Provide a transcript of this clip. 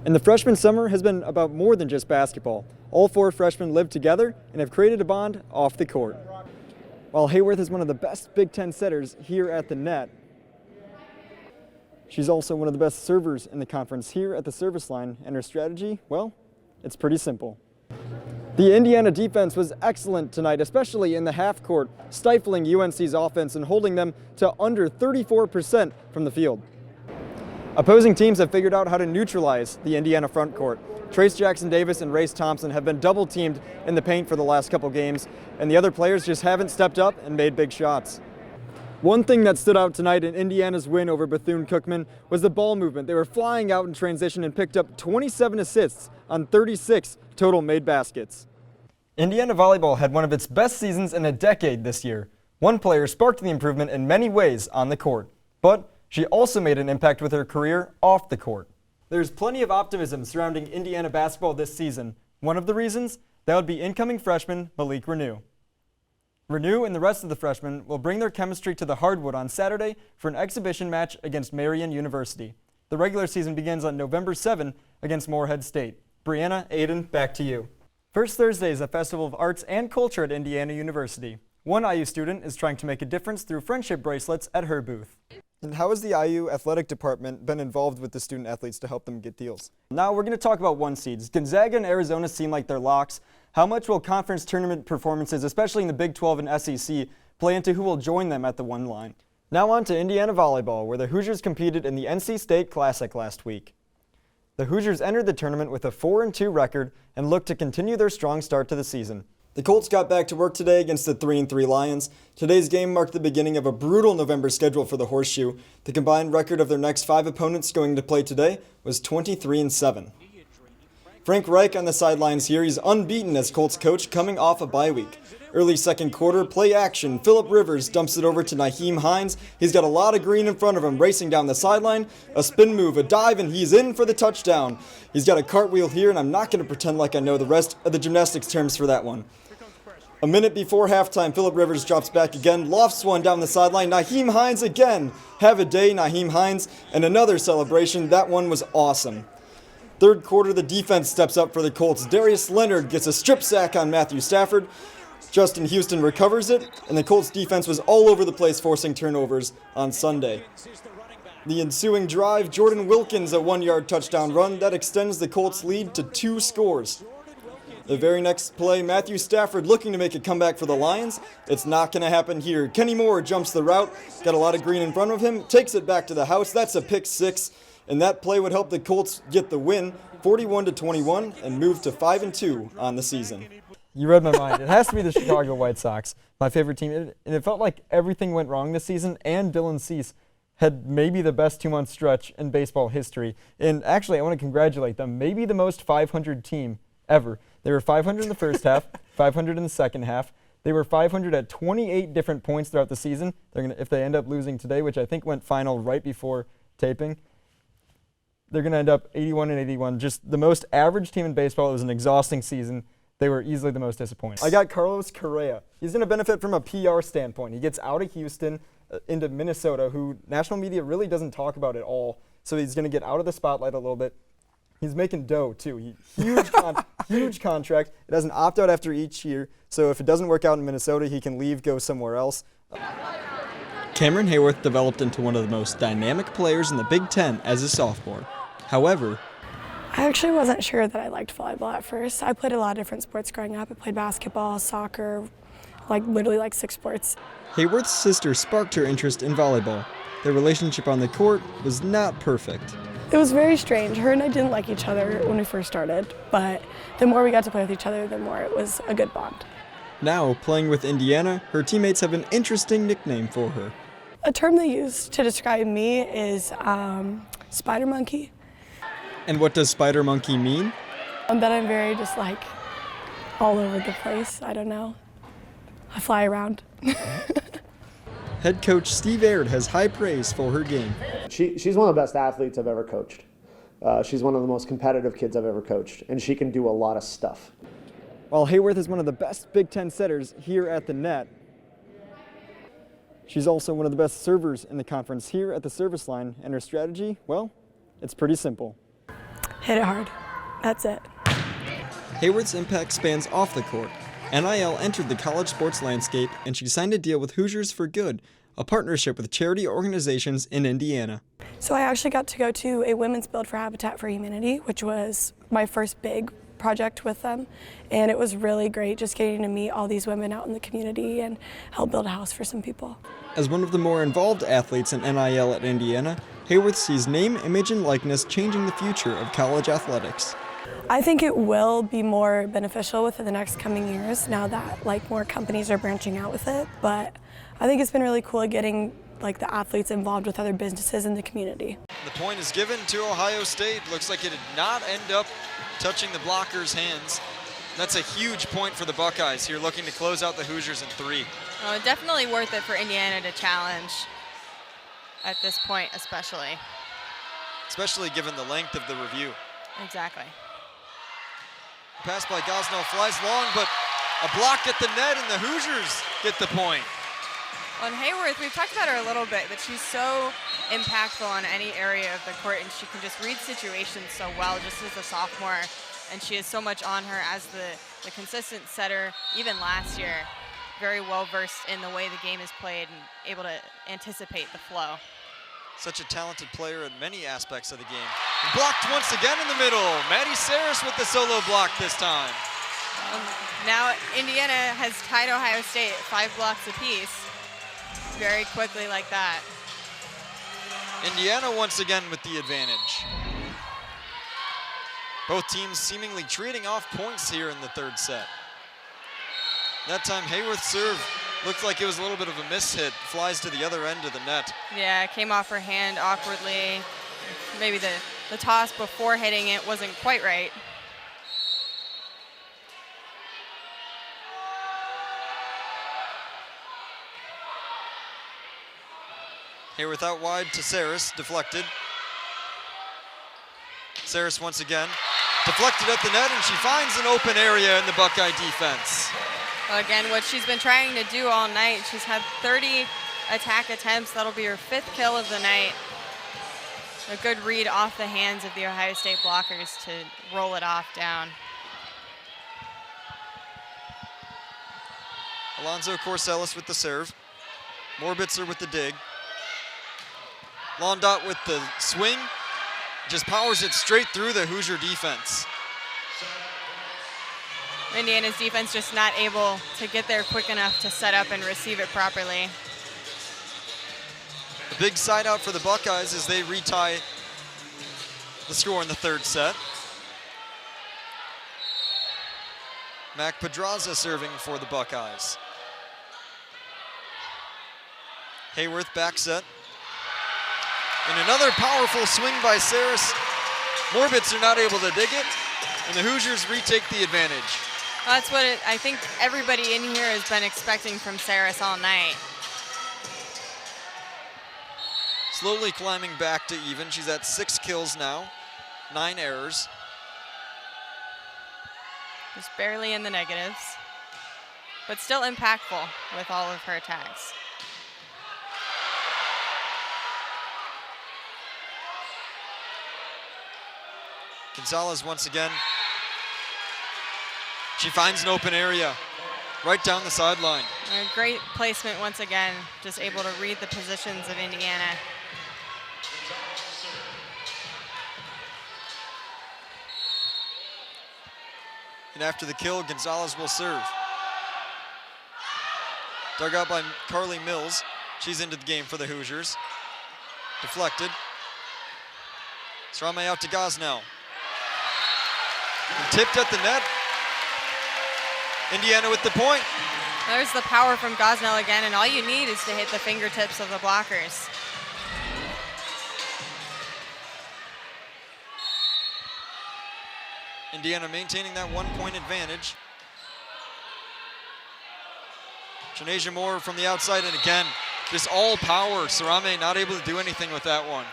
And the freshman summer has been about more than just basketball. All 4 freshmen live together and have created a bond off the court. While Hayworth is one of the best Big Ten setters here at the net, she's also one of the best servers in the conference here at the service line, and her strategy, well, it's pretty simple. The Indiana defense was excellent tonight, especially in the half court, stifling UNC's offense and holding them to under 34% from the field. Opposing teams have figured out how to neutralize the Indiana front court. Trace Jackson-Davis and Race Thompson have been double-teamed in the paint for the last couple games, and the other players just haven't stepped up and made big shots. One thing that stood out tonight in Indiana's win over Bethune-Cookman was the ball movement. They were flying out in transition and picked up 27 assists on 36 total made baskets. Indiana volleyball had one of its best seasons in a decade this year. One player sparked the improvement in many ways on the court, but she also made an impact with her career off the court. There's plenty of optimism surrounding Indiana basketball this season. One of the reasons, that would be incoming freshman Malik Renew. Renew and the rest of the freshmen will bring their chemistry to the hardwood on Saturday for an exhibition match against Marian University. The regular season begins on November 7 against Morehead State. Brianna, Aiden, back to you. First Thursday is a festival of arts and culture at Indiana University. One IU student is trying to make a difference through friendship bracelets at her booth. And how has the IU athletic department been involved with the student athletes to help them get deals? Now we're going to talk about one seeds. Gonzaga and Arizona seem like they're locks. How much will conference tournament performances, especially in the Big 12 and SEC, play into who will join them at the one line? Now on to Indiana volleyball, where the Hoosiers competed in the NC State Classic last week. The Hoosiers entered the tournament with a 4-2 record and look to continue their strong start to the season. The Colts got back to work today against the 3-3 Lions. Today's game marked the beginning of a brutal November schedule for the Horseshoe. The combined record of their next 5 opponents going to play today was 23-7. Frank Reich on the sidelines here. He's unbeaten as Colts coach coming off a bye week. Early second quarter, play action. Phillip Rivers dumps it over to Nyheim Hines. He's got a lot of green in front of him, racing down the sideline. A spin move, a dive, and he's in for the touchdown. He's got a cartwheel here, and I'm not going to pretend like I know the rest of the gymnastics terms for that one. A minute before halftime, Phillip Rivers drops back again, lofts one down the sideline. Nyheim Hines again. Have a day, Nyheim Hines. And another celebration. That one was awesome. Third quarter, the defense steps up for the Colts. Darius Leonard gets a strip sack on Matthew Stafford. Justin Houston recovers it, and the Colts defense was all over the place, forcing turnovers on Sunday. The ensuing drive, Jordan Wilkins a 1-yard touchdown run. That extends the Colts lead to 2 scores. The very next play, Matthew Stafford looking to make a comeback for the Lions. It's not going to happen here. Kenny Moore jumps the route, got a lot of green in front of him, takes it back to the house. That's a pick 6, and that play would help the Colts get the win, 41-21, and move to 5-2 on the season. You read my mind. It has to be the Chicago White Sox, my favorite team. And it felt like everything went wrong this season, and Dylan Cease had maybe the best 2-month stretch in baseball history. And actually, I want to congratulate them. Maybe the most 500 team ever. They were 500 in the first half, 500 in the second half. They were 500 at 28 different points throughout the season. If they end up losing today, which I think went final right before taping, they're going to end up 81-81. Just the most average team in baseball. It was an exhausting season. They were easily the most disappointing. I got Carlos Correa. He's going to benefit from a PR standpoint. He gets out of Houston into Minnesota, who national media really doesn't talk about at all. So he's going to get out of the spotlight a little bit. He's making dough, too. Huge contract. It has an opt-out after each year. So if it doesn't work out in Minnesota, he can leave, go somewhere else. Cameron Hayworth developed into one of the most dynamic players in the Big Ten as a sophomore. However, I actually wasn't sure that I liked volleyball at first. I played a lot of different sports growing up. I played basketball, soccer, literally 6 sports. Hayworth's sister sparked her interest in volleyball. Their relationship on the court was not perfect. It was very strange. Her and I didn't like each other when we first started, but the more we got to play with each other, the more it was a good bond. Now, playing with Indiana, her teammates have an interesting nickname for her. A term they use to describe me is spider monkey. And what does spider monkey mean? That I'm very just all over the place. I don't know. I fly around. Head coach Steve Aird has high praise for her game. She's one of the best athletes I've ever coached. She's one of the most competitive kids I've ever coached, and she can do a lot of stuff. While Hayworth is one of the best Big Ten setters here at the net, she's also one of the best servers in the conference here at the service line, and her strategy, well, it's pretty simple. hit it hard. That's it. Hayworth's impact spans off the court. NIL entered the college sports landscape, and she signed a deal with Hoosiers for Good, a partnership with charity organizations in Indiana. So I actually got to go to a women's build for Habitat for Humanity, which was my first big project with them, and it was really great just getting to meet all these women out in the community and help build a house for some people. As one of the more involved athletes in NIL at Indiana, Hayworth sees name, image, and likeness changing the future of college athletics. I think it will be more beneficial within the next coming years now that more companies are branching out with it, but I think it's been really cool getting the athletes involved with other businesses in the community. The point is given to Ohio State. Looks like it did not end up touching the blocker's hands. That's a huge point for the Buckeyes here, looking to close out the Hoosiers in 3. Oh, definitely worth it for Indiana to challenge at this point, especially. Especially given the length of the review. Exactly. Pass by Gosnell flies long, but a block at the net, and the Hoosiers get the point. On Hayworth, we've talked about her a little bit, but she's so impactful on any area of the court, and she can just read situations so well just as a sophomore. And she has so much on her as the consistent setter, even last year. Very well versed in the way the game is played and able to anticipate the flow. Such a talented player in many aspects of the game. Blocked once again in the middle. Maddie Saris with the solo block this time. Now Indiana has tied Ohio State at 5 blocks apiece. Very quickly like that. Indiana once again with the advantage. Both teams seemingly trading off points here in the 3rd set. That time Hayworth's serve looked like it was a little bit of a mishit. Flies to the other end of the net. Yeah, it came off her hand awkwardly. Maybe the toss before hitting it wasn't quite right. Hayworth out wide to Saris, deflected. Saris once again, deflected at the net, and she finds an open area in the Buckeye defense. Well, again, what she's been trying to do all night, she's had 30 attack attempts. That'll be her 5th kill of the night. A good read off the hands of the Ohio State blockers to roll it off down. Alonzo Corsellis with the serve. Morbitzer with the dig. Londot with the swing. Just powers it straight through the Hoosier defense. Indiana's defense just not able to get there quick enough to set up and receive it properly. A big side out for the Buckeyes as they retie the score in the 3rd set. Mac Pedraza serving for the Buckeyes. Hayworth back set. And another powerful swing by Saris. Morbitzer not able to dig it, and the Hoosiers retake the advantage. That's what I think everybody in here has been expecting from Saris all night. Slowly climbing back to even. She's at 6 kills now, 9 errors. Just barely in the negatives, but still impactful with all of her attacks. Gonzalez once again. She finds an open area right down the sideline. A great placement once again, just able to read the positions of Indiana. And after the kill, Gonzalez will serve. Dug out by Carly Mills. She's into the game for the Hoosiers. Deflected. Srame out to Gosnell. And tipped at the net. Indiana with the point. There's the power from Gosnell again, and all you need is to hit the fingertips of the blockers. Indiana maintaining that 1-point advantage. Shanasia Moore from the outside, and again, just all power. Sarame not able to do anything with that one.